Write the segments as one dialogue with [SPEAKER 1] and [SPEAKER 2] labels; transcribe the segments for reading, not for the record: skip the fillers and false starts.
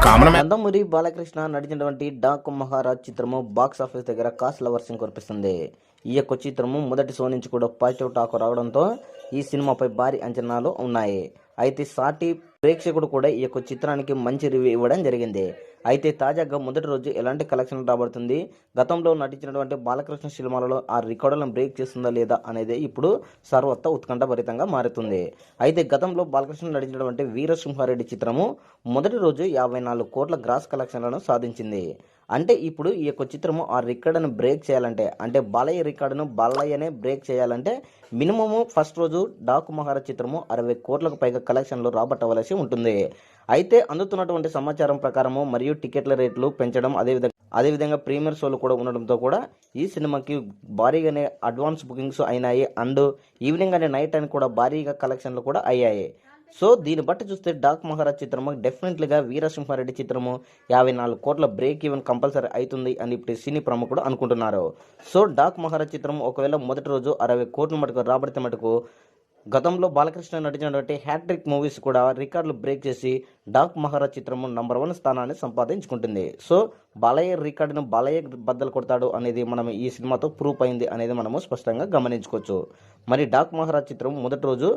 [SPEAKER 1] Common
[SPEAKER 2] Nandamuri Balakrishna నటించినటువంటి డాకు మహారాజ్ చిత్రము box office దగ్గర కాసుల వర్షం కురిపిస్తుంది. ఈ యొక్క చిత్రము మొదటి షో నుంచి కూడా పాజిటివ్ టాక్ రావడంతో ఈ సినిమాపై భారీ అంచనాలు ఉన్నాయి. అయితే సాటి ప్రేక్షకుడు కూడా ఈ యొక్క చిత్రానికి మంచి రివ్యూ ఇవ్వడం జరిగింది. అయితే తాజాగా మొదటి రోజు ఎలాంటి కలెక్షన్ రాబడుతుంది, గతంలో నటించినటువంటి బాలకృష్ణ సినిమాలలో ఆ రికార్డులను బ్రేక్ చేస్తుందా లేదా అనేది ఇప్పుడు సర్వత్రా ఉత్కంఠభరితంగా మారుతుంది. అయితే గతంలో బాలకృష్ణ నటించినటువంటి వీరసింహారెడ్డి చిత్రము మొదటి రోజు 54 కోట్ల గ్రాస్ కలెక్షన్లను సాధించింది. అంటే ఇప్పుడు ఈ యొక్క చిత్రము ఆ రికార్డును బ్రేక్ చేయాలంటే, అంటే బాలయ్య రికార్డును బాలయ్యనే బ్రేక్ చేయాలంటే మినిమము ఫస్ట్ రోజు డాకు మహారాజ్ చిత్రము 60 కోట్లకు పైగా కలెక్షన్లు రాబట్టవలసి ఉంటుంది. అయితే అందుతున్నటువంటి సమాచారం ప్రకారము మరియు టికెట్ల రేట్లు పెంచడం, అదేవిధంగా ప్రీమియర్ షోలు కూడా ఉండడంతో కూడా ఈ సినిమాకి భారీగానే అడ్వాన్స్ బుకింగ్స్ అయినాయి. అండ్ ఈవినింగ్ అండ్ నైట్ అని కూడా భారీగా కలెక్షన్లు కూడా అయ్యాయి. సో దీన్ని బట్టి చూస్తే డాక్ మహారాజ్ చిత్రము డెఫినెట్లీగా వీరసింహారెడ్డి చిత్రము 54 కోట్ల బ్రేక్ ఈవెన్ కంపల్సరీ అవుతుంది అని ఇప్పుడు సినీ ప్రముఖుడు అనుకుంటున్నారు. సో డాక్ మహారాజ్ చిత్రం ఒకవేళ మొదటి రోజు 60 కోట్ల మటుకు రాబడితే మటుకు గతంలో బాలకృష్ణ నటించినటువంటి హ్యాట్రిక్ మూవీస్ కూడా రికార్డులు బ్రేక్ చేసి డాక్ మహారాజ్ చిత్రము నంబర్ 1 స్థానాన్ని సంపాదించుకుంటుంది. సో బాలయ్య రికార్డును బాలయ్య బద్దలు కొడతాడు అనేది మనం ఈ సినిమాతో ప్రూఫ్ అయింది అనేది మనము స్పష్టంగా గమనించుకోవచ్చు. మరి డాక్ మహారాజ్ చిత్రం మొదటి రోజు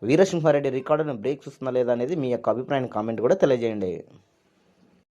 [SPEAKER 2] వీరసింహారెడ్డి రికార్డును బ్రేక్ చేస్తుందా లేదా అనేది మీ యొక్క అభిప్రాయాన్ని కామెంట్ కూడా తెలియజేయండి.